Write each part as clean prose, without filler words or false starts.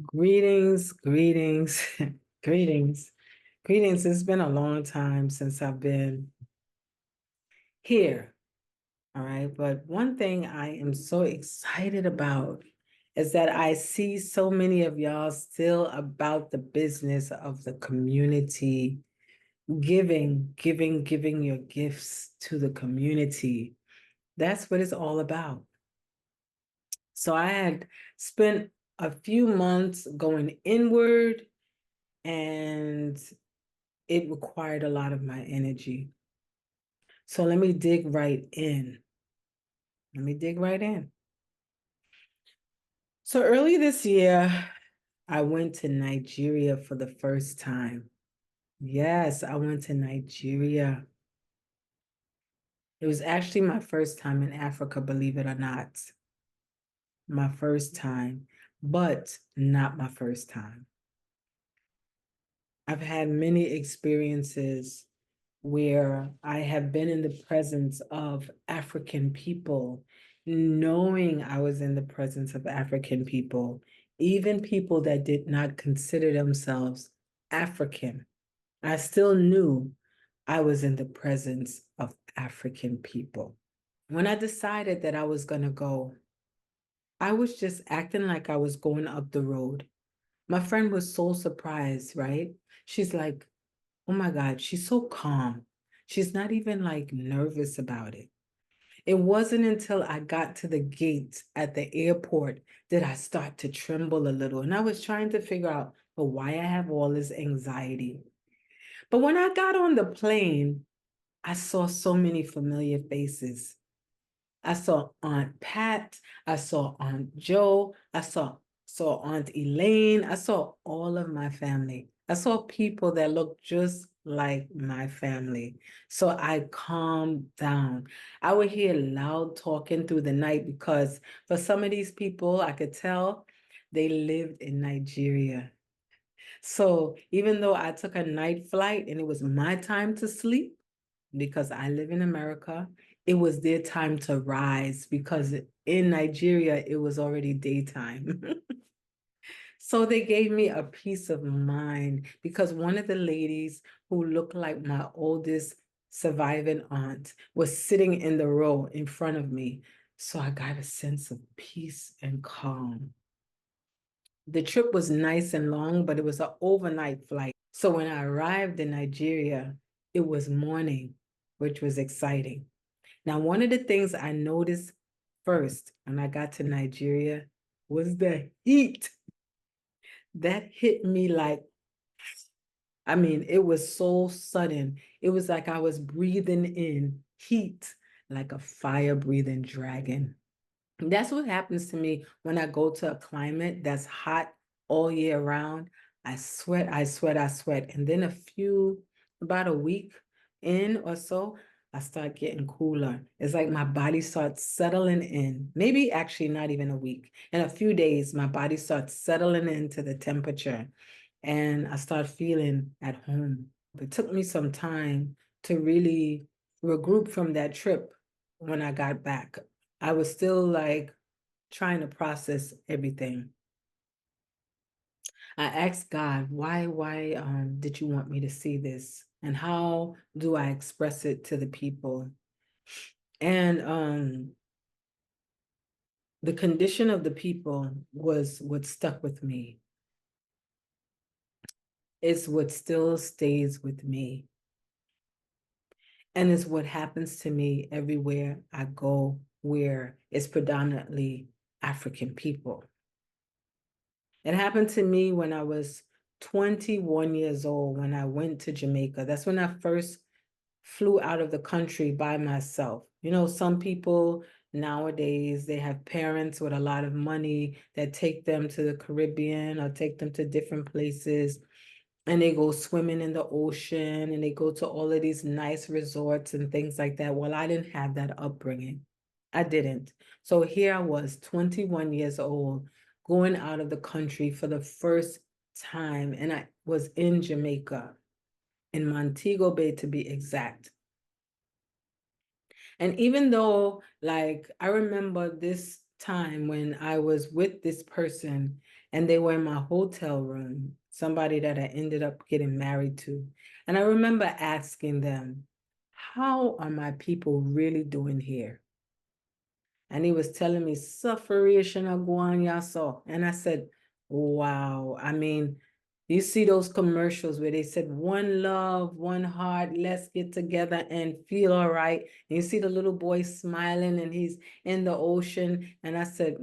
Greetings, greetings, greetings, greetings. It's been a long time since I've been here. All right. But one thing I am so excited about is that I see so many of y'all still about the business of the community, giving your gifts to the community. That's what it's all about. So I had spent a few months going inward, and it required a lot of my energy. So let me dig right in. Let me dig right in. So early this year, I went to Nigeria for the first time. Yes, I went to Nigeria. It was actually my first time in Africa, believe it or not. My first time, but not my first time. I've had many experiences where I have been in the presence of African people, knowing I was in the presence of African people, even people that did not consider themselves African. I still knew I was in the presence of African people. When I decided that I was going to go, I was just acting like I was going up the road. My friend was so surprised, right? She's like, oh my God, she's so calm. She's not even like nervous about it. It wasn't until I got to the gate at the airport that I start to tremble a little. And I was trying to figure out, well, why I have all this anxiety. But when I got on the plane, I saw so many familiar faces. I saw Aunt Pat, I saw Aunt Joe, I saw Aunt Elaine, I saw all of my family. I saw people that looked just like my family. So I calmed down. I would hear loud talking through the night because for some of these people, I could tell they lived in Nigeria. So even though I took a night flight and it was my time to sleep, because I live in America, it was their time to rise because in Nigeria, it was already daytime. So they gave me a peace of mind because one of the ladies who looked like my oldest surviving aunt was sitting in the row in front of me. So I got a sense of peace and calm. The trip was nice and long, but it was an overnight flight. So when I arrived in Nigeria, it was morning, which was exciting. Now, one of the things I noticed first when I got to Nigeria was the heat. That hit me like, I mean, it was so sudden. It was like I was breathing in heat like a fire breathing dragon. That's what happens to me when I go to a climate that's hot all year round. I sweat, I sweat, I sweat. And then about a week in or so, I start getting cooler. It's like my body starts settling in. Maybe actually not even a week. In a few days, my body starts settling into the temperature and I start feeling at home. It took me some time to really regroup from that trip when I got back. I was still like trying to process everything. I asked God, why did you want me to see this? And how do I express it to the people? And the condition of the people was what stuck with me. It's what still stays with me. And it's what happens to me everywhere I go, where it's predominantly African people. It happened to me when I was 21 years old, when I went to Jamaica. That's when I first flew out of the country by myself. You know, some people nowadays, they have parents with a lot of money that take them to the Caribbean or take them to different places, and they go swimming in the ocean and they go to all of these nice resorts and things like that. Well, I didn't have that upbringing. I didn't. So here I was, 21 years old, going out of the country for the first time, and I was in Jamaica, in Montego Bay to be exact. And even though, like, I remember this time when I was with this person and they were in my hotel room, somebody that I ended up getting married to. And I remember asking them, how are my people really doing here? And he was telling me, sufferation of Guanya saw. And I said, wow. I mean, you see those commercials where they said, one love, one heart, let's get together and feel all right. And you see the little boy smiling and he's in the ocean. And I said,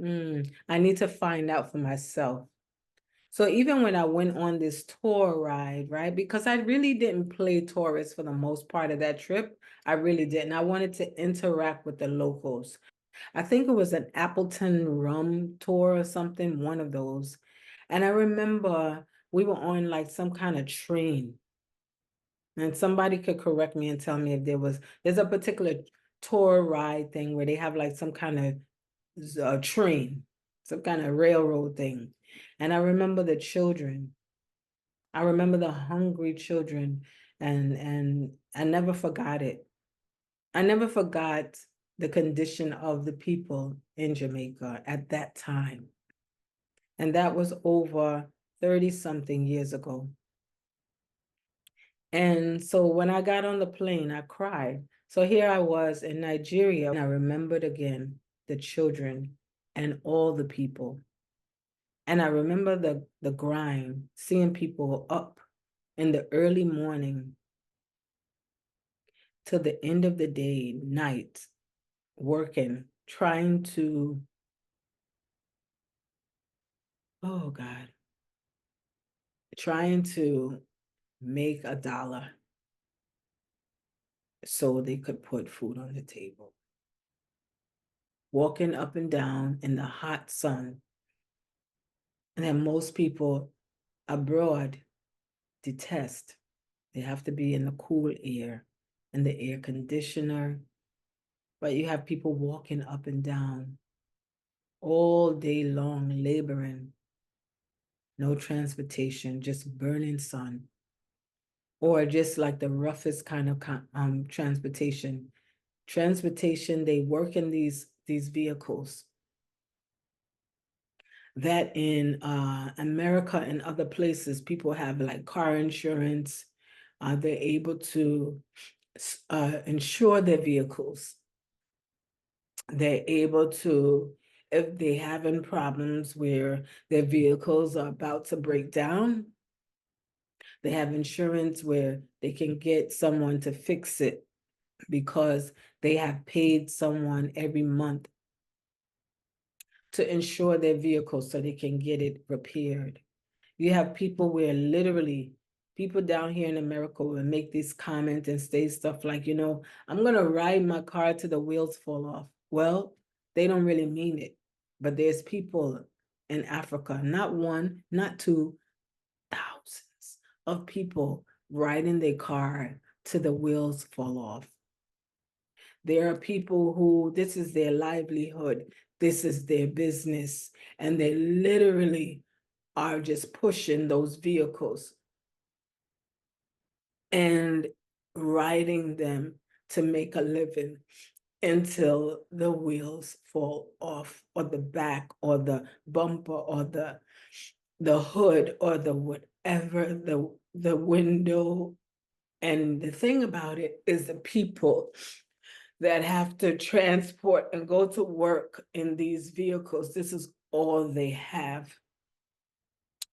I need to find out for myself. So even when I went on this tour ride, right, because I really didn't play tourist for the most part of that trip, I really didn't. I wanted to interact with the locals. I think it was an Appleton rum tour or something, one of those. And I remember we were on like some kind of train. And somebody could correct me and tell me if there's a particular tour ride thing where they have like some kind of train, some kind of railroad thing. And I remember the children. I remember the hungry children, and I never forgot it. I never forgot the condition of the people in Jamaica at that time. And that was over 30 something years ago. And so when I got on the plane, I cried. So here I was in Nigeria, and I remembered again the children and all the people. And I remember the grind, seeing people up in the early morning till the end of the day, night, working, trying to, oh God, trying to make $1 so they could put food on the table. Walking up and down in the hot sun. And then most people abroad detest. They have to be in the cool air and the air conditioner. But you have people walking up and down all day long, laboring, no transportation, just burning sun, or just like the roughest kind of transportation. Transportation, they work in these vehicles that in America and other places, people have like car insurance. They're able to insure their vehicles. They're able to, if they're having problems where their vehicles are about to break down, they have insurance where they can get someone to fix it because they have paid someone every month to insure their vehicle so they can get it repaired. You have people where literally people down here in America will make these comments and say stuff like, I'm going to ride my car till the wheels fall off. Well, they don't really mean it. But there's people in Africa, not one, not two, thousands of people riding their car till the wheels fall off. There are people who this is their livelihood, this is their business, and they literally are just pushing those vehicles and riding them to make a living until the wheels fall off, or the back, or the bumper, or the hood, or the whatever, the window. And the thing about it is the people that have to transport and go to work in these vehicles, this is all they have.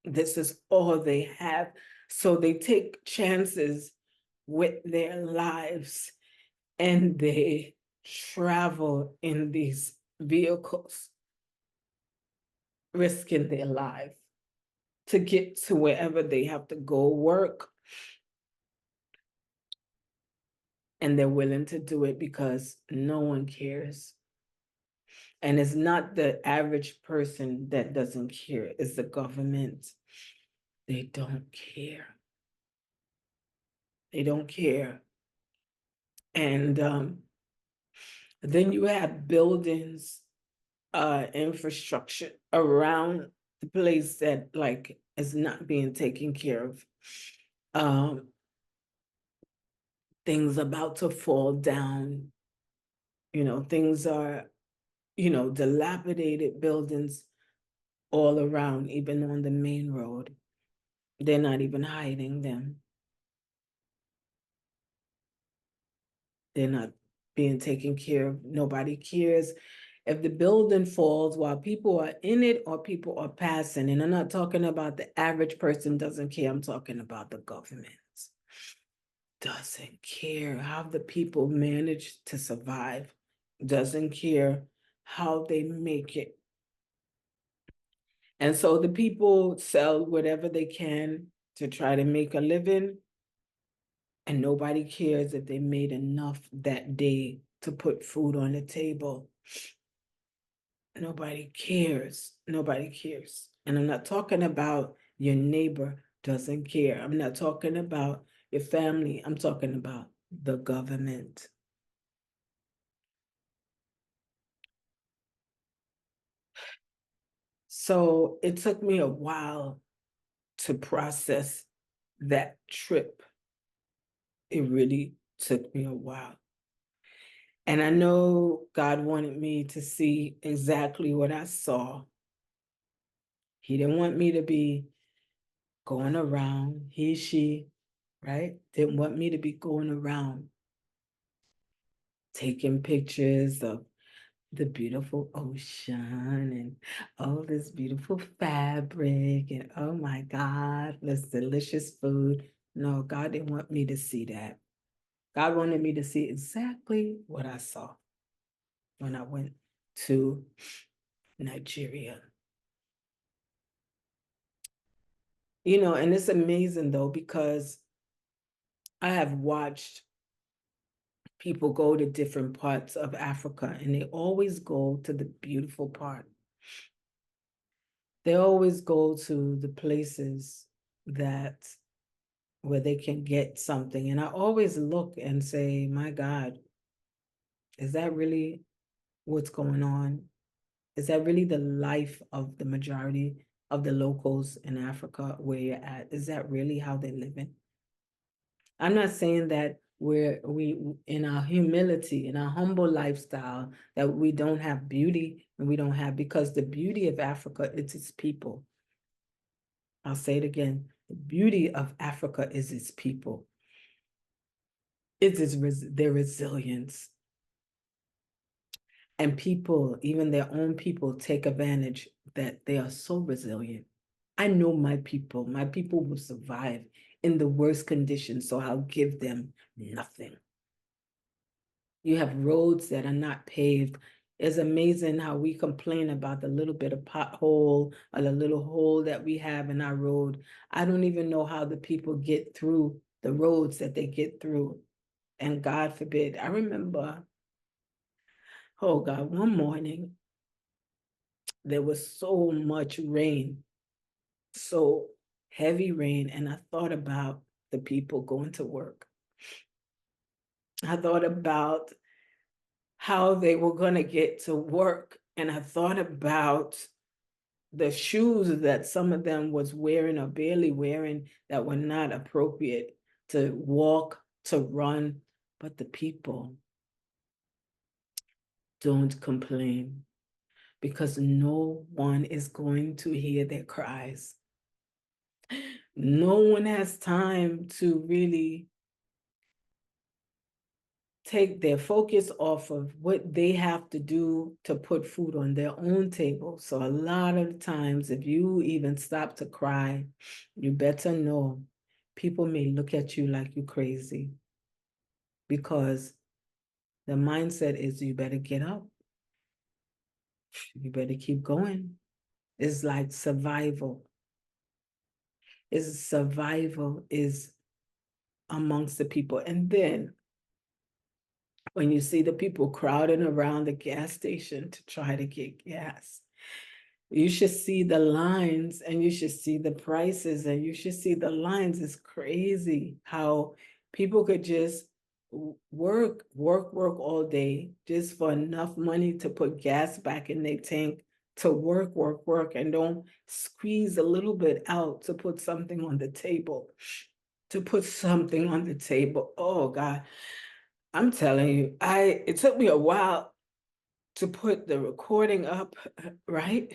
This is all they have. So they take chances with their lives and they travel in these vehicles, risking their life to get to wherever they have to go work. And they're willing to do it because no one cares. And it's not the average person that doesn't care, it's the government. They don't care. They don't care. And then you have buildings, infrastructure around the place that like is not being taken care of. Things about to fall down. Things are dilapidated buildings all around, even on the main road. They're not even hiding them. They're not being taken care of. Nobody cares if the building falls while people are in it or people are passing. And I'm not talking about the average person doesn't care. I'm talking about the government doesn't care how the people manage to survive, doesn't care how they make it. And so the people sell whatever they can to try to make a living, and nobody cares if they made enough that day to put food on the table. Nobody cares. Nobody cares. And I'm not talking about your neighbor doesn't care. I'm not talking about your family. I'm talking about the government. So it took me a while to process that trip. It really took me a while. And I know God wanted me to see exactly what I saw. He didn't want me to be going around, she, right? Didn't want me to be going around taking pictures of the beautiful ocean and oh, this beautiful fabric and oh my God, this delicious food. No, God didn't want me to see that. God wanted me to see exactly what I saw when I went to Nigeria. And it's amazing though, because I have watched people go to different parts of Africa and they always go to the beautiful part. They always go to the places that where they can get something. And I always look and say, my God, is that really what's going on? Is that really the life of the majority of the locals in Africa where you're at? Is that really how they're living? I'm not saying that we in our humility, in our humble lifestyle, that we don't have beauty and we don't have, because the beauty of Africa, it's its people. I'll say it again. The beauty of Africa is its people. It's their resilience. And people, even their own people, take advantage that they are so resilient. I know my people will survive in the worst conditions, so I'll give them nothing. You have roads that are not paved. It's amazing how we complain about the little bit of pothole or the little hole that we have in our road. I don't even know how the people get through the roads that they get through. And God forbid, I remember, oh God, one morning, there was so much rain, so heavy rain. And I thought about the people going to work. I thought about how they were going to get to work. And I thought about the shoes that some of them was wearing or barely wearing that were not appropriate to walk, to run. But the people don't complain because no one is going to hear their cries. No one has time to really take their focus off of what they have to do to put food on their own table. So a lot of times, if you even stop to cry, you better know people may look at you like you're crazy, because the mindset is you better get up. You better keep going. It's like survival. Survival is amongst the people. And then when you see the people crowding around the gas station to try to get gas, you should see the lines and you should see the prices and you should see the lines. It's crazy how people could just work all day just for enough money to put gas back in their tank, to work, and don't squeeze a little bit out to put something on the table, Oh God, I'm telling you, it took me a while to put the recording up, right?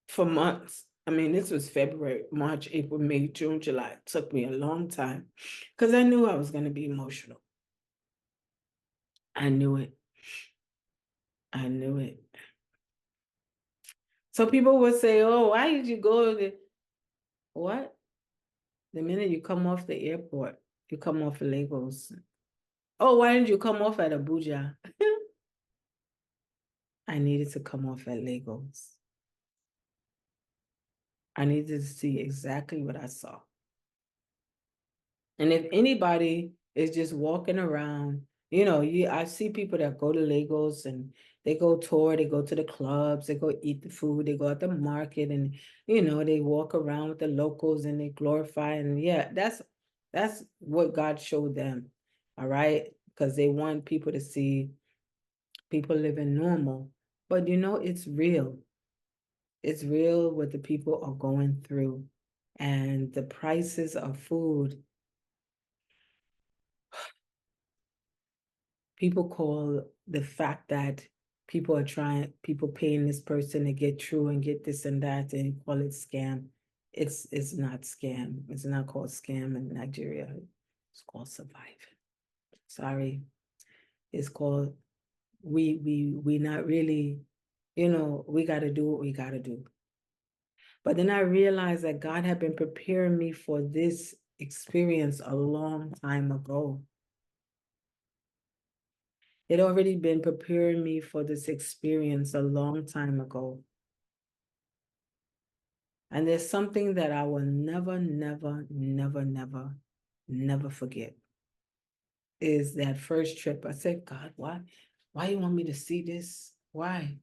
For months. I mean, this was February, March, April, May, June, July. It took me a long time because I knew I was going to be emotional. I knew it. I knew it. So people would say, oh, why did you go to what? The minute you come off the airport, you come off of Lagos. Oh, why didn't you come off at Abuja? I needed to come off at Lagos. I needed to see exactly what I saw. And if anybody is just walking around, I see people that go to Lagos and they go tour, they go to the clubs, they go eat the food, they go at the market and, they walk around with the locals and they glorify. And yeah, that's what God showed them. All right. Because they want people to see people living normal. But it's real. It's real what the people are going through. And the prices of food, people call the fact that people paying this person to get through and get this and that and call it scam. It's not scam. It's not called scam in Nigeria. It's called surviving. Sorry. It's called we not really, we gotta do what we gotta do. But then I realized that God had been preparing me for this experience a long time ago. It already been preparing me for this experience a long time ago. And there's something that I will never, never, never, never, never forget. Is that first trip. I said, God, why you want me to see this? Why?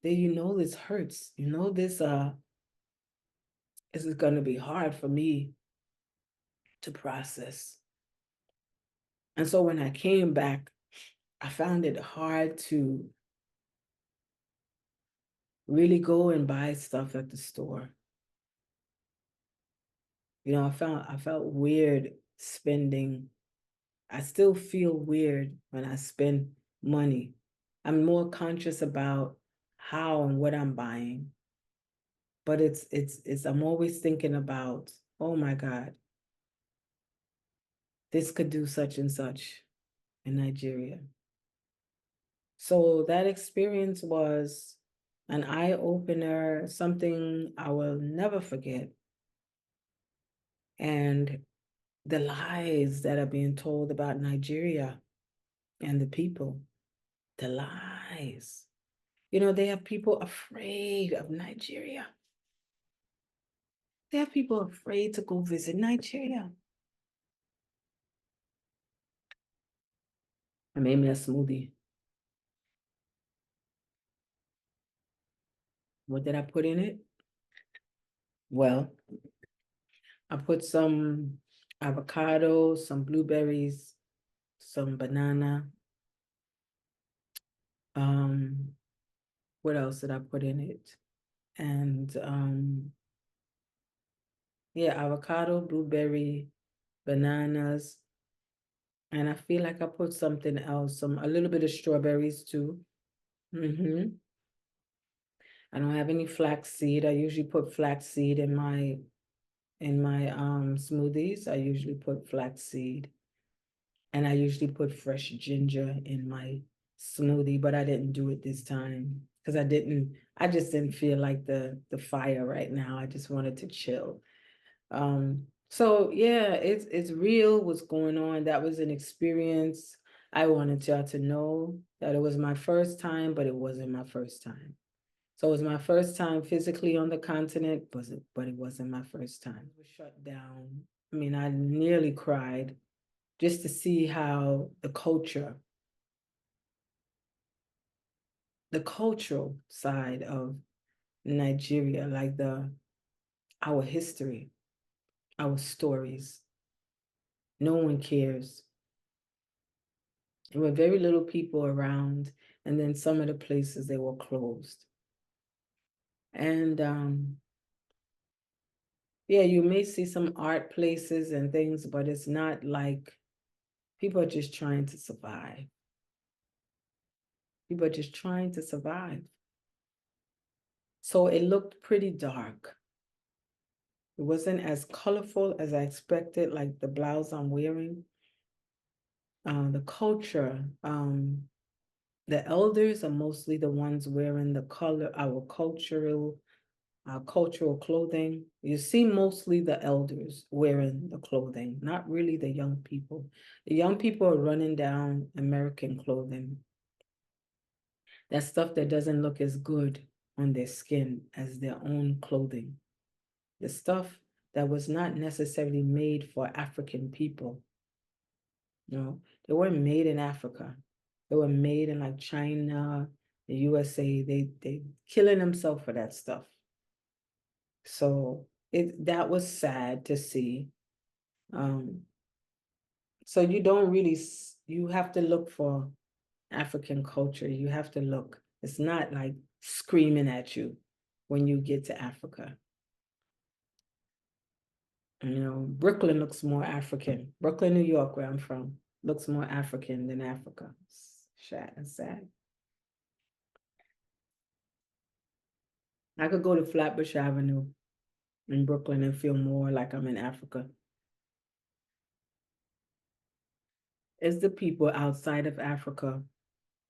That this hurts. This is gonna be hard for me to process. And so when I came back, I found it hard to really go and buy stuff at the store. I felt weird spending. I still feel weird when I spend money. I'm more conscious about how and what I'm buying. But I'm always thinking about, oh my God, this could do such and such in Nigeria. So that experience was an eye-opener, something I will never forget. And the lies that are being told about Nigeria and the people, the lies. They have people afraid of Nigeria. They have people afraid to go visit Nigeria. I made me a smoothie. What did I put in it? Well, I put some avocado, some blueberries, some banana. What else did I put in it? And yeah, avocado, blueberry, bananas, and I feel like I put something else, a little bit of strawberries too. I don't have any flaxseed. I usually put flaxseed in my smoothies. I usually put flaxseed. And I usually put fresh ginger in my smoothie, but I didn't do it this time because I just didn't feel like the fire right now. I just wanted to chill. So yeah, it's real what's going on. That was an experience. I wanted y'all to know that it was my first time, but it wasn't my first time. So it was my first time physically on the continent, but it wasn't my first time. It was shut down. I mean, I nearly cried just to see how the cultural side of Nigeria, like our history, our stories. No one cares. There were very little people around, and then some of the places they were closed. And yeah, you may see some art places and things, but it's not like people are just trying to survive. People are just trying to survive. So it looked pretty dark. It wasn't as colorful as I expected, like the blouse I'm wearing. The culture, the elders are mostly the ones wearing the color, our cultural clothing. You see mostly the elders wearing the clothing, not really the young people. The young people are running down American clothing. That stuff that doesn't look as good on their skin as their own clothing. The stuff that was not necessarily made for African people. You know, they weren't made in Africa. They were made in like China, the USA. They killing themselves for that stuff. So that was sad to see. Um, so you don't really you have to look for African culture. You have to look. It's not like screaming at you when you get to Africa. You know, Brooklyn looks more African. Brooklyn, New York, where I'm from, looks more African than Africa. It's sad. I could go to Flatbush Avenue in Brooklyn and feel more like I'm in Africa. It's the people outside of Africa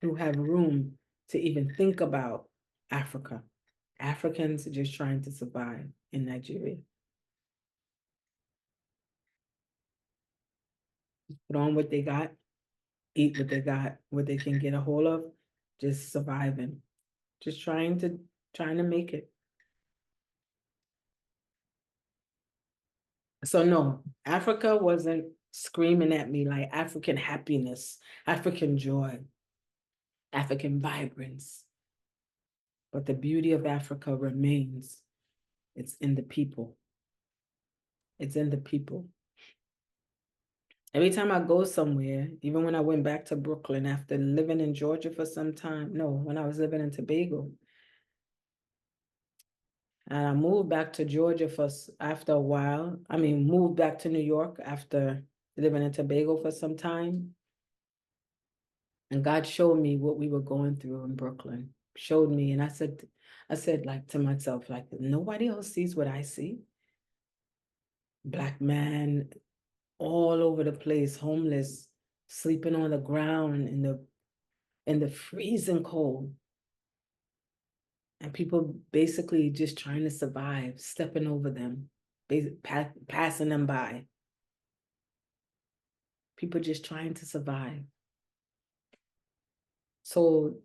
who have room to even think about Africa. Africans are just trying to survive in Nigeria. Put on what they got, eat what they got, what they can get a hold of, just surviving, just trying to make it. So no, Africa wasn't screaming at me like African happiness, African joy, African vibrance. But the beauty of Africa remains. It's in the people. It's in the people. Every time I go somewhere, even when I went back to Brooklyn after living in Georgia for some time, no, when I was living in Tobago, and I moved back to Georgia after a while. I mean, moved back to New York after living in Tobago for some time. And God showed me what we were going through in Brooklyn. Showed me, and I said like to myself, like nobody else sees what I see. Black man all over the place, homeless, sleeping on the ground in the freezing cold. And people basically just trying to survive, stepping over them, passing them by. People just trying to survive. So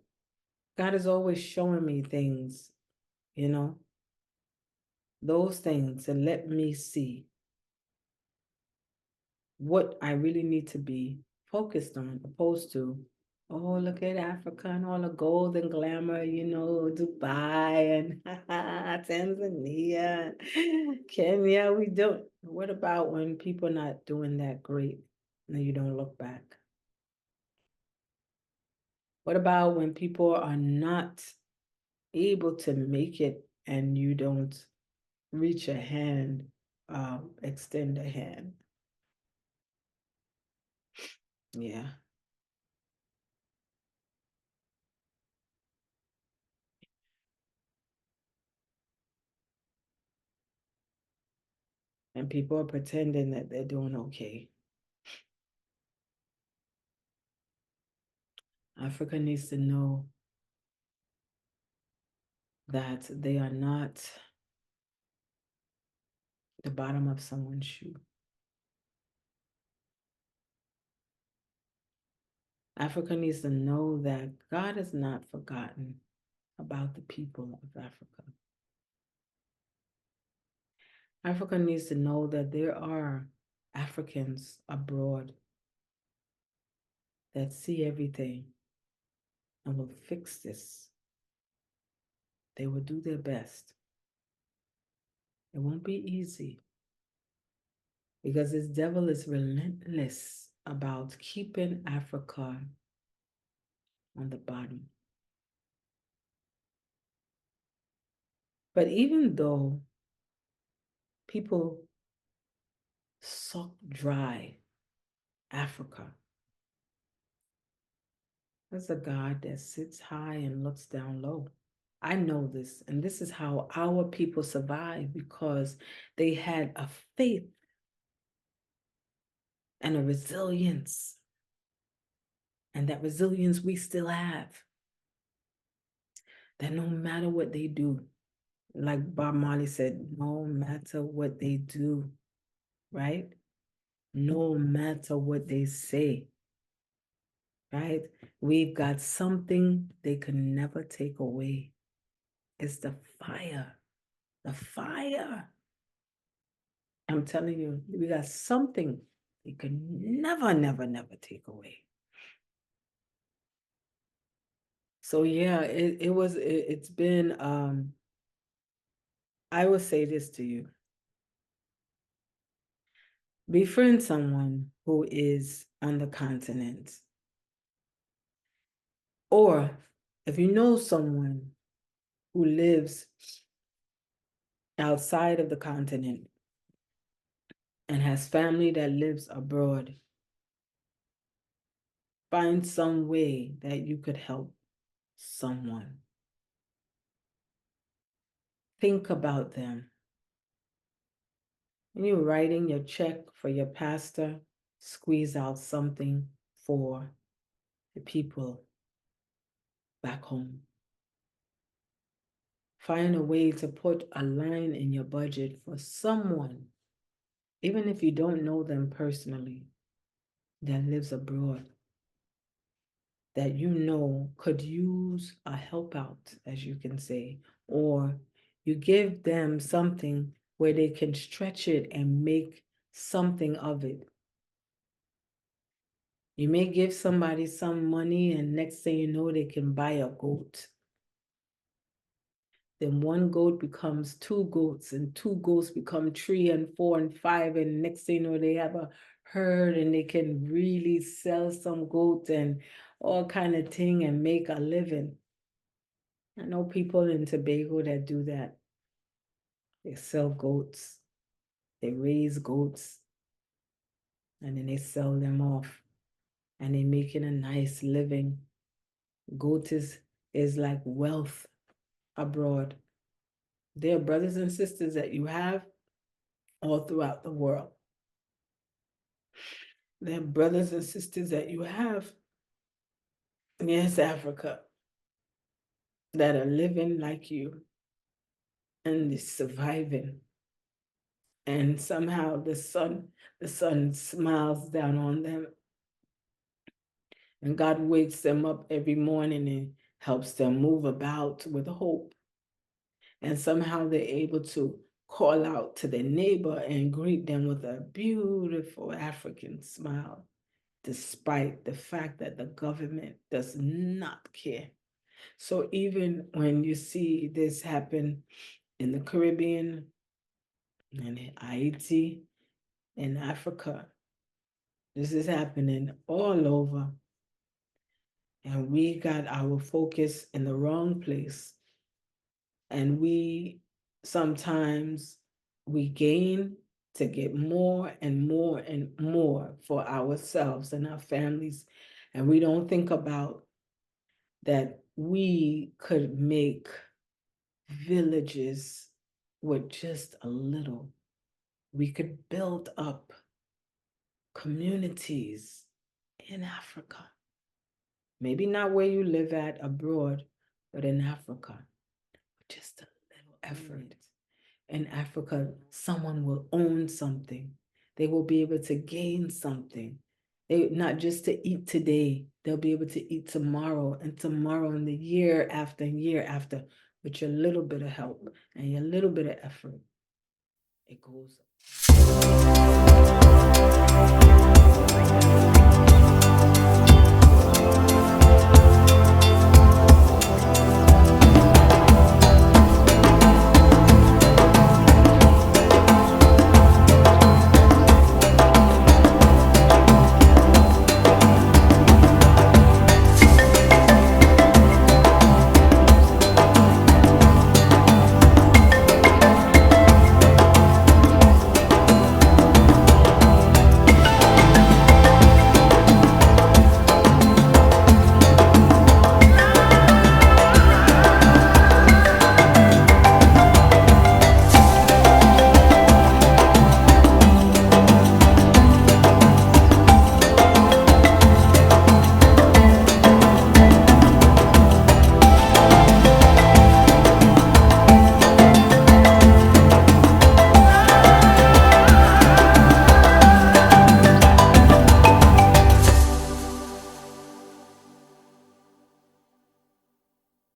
God is always showing me things, you know, those things, and let me see what I really need to be focused on, opposed to, oh, look at Africa and all the gold and glamour, you know, Dubai and Tanzania, Kenya. We don't. What about when people are not doing that great and you don't look back? What about when people are not able to make it and you don't reach a hand, extend a hand? Yeah. And people are pretending that they're doing okay. Africa needs to know that they are not the bottom of someone's shoe. Africa needs to know that God has not forgotten about the people of Africa. Africa needs to know that there are Africans abroad that see everything and will fix this. They will do their best. It won't be easy because this devil is relentless about keeping Africa on the bottom. But even though people suck dry Africa, That's a God that sits high and looks down low. I know this, and this is how our people survive because they had a faith and a resilience, and that resilience we still have. That no matter what they do, like Bob Marley said, no matter what they do, right? No matter what they say, right? We've got something they can never take away. It's the fire. The fire. I'm telling you, we got something they could never, never, never take away. So yeah, it's been I will say this to you. Befriend someone who is on the continent. Or if you know someone who lives outside of the continent and has family that lives abroad, find some way that you could help someone. Think about them. When you're writing your check for your pastor, squeeze out something for the people back home. Find a way to put a line in your budget for someone, even if you don't know them personally, that lives abroad, that you know could use a help out, as you can say, or you give them something where they can stretch it and make something of it. You may give somebody some money and next thing you know, they can buy a goat. Then one goat becomes two goats and two goats become 3 and 4 and 5. And next thing you know, they have a herd and they can really sell some goats and all kind of thing and make a living. I know people in Tobago that do that. They sell goats, they raise goats, and then they sell them off and they're making a nice living. Goat is like wealth abroad. There are brothers and sisters that you have all throughout the world. There are brothers and sisters that you have, yes, Africa, that are living like you and they're surviving. And somehow the sun smiles down on them. And God wakes them up every morning and helps them move about with hope. And somehow they're able to call out to their neighbor and greet them with a beautiful African smile, despite the fact that the government does not care. So even when you see this happen in the Caribbean and in Haiti, in Africa, this is happening all over. And we got our focus in the wrong place. And we sometimes we gain to get more and more and more for ourselves and our families. And we don't think about that we could make villages with just a little. We could build up communities in Africa. Maybe not where you live at abroad, but in Africa. Just a little effort. In Africa, someone will own something. They will be able to gain something. They not just to eat today, they'll be able to eat tomorrow and the year after and year after, with your little bit of help and your little bit of effort. It goes.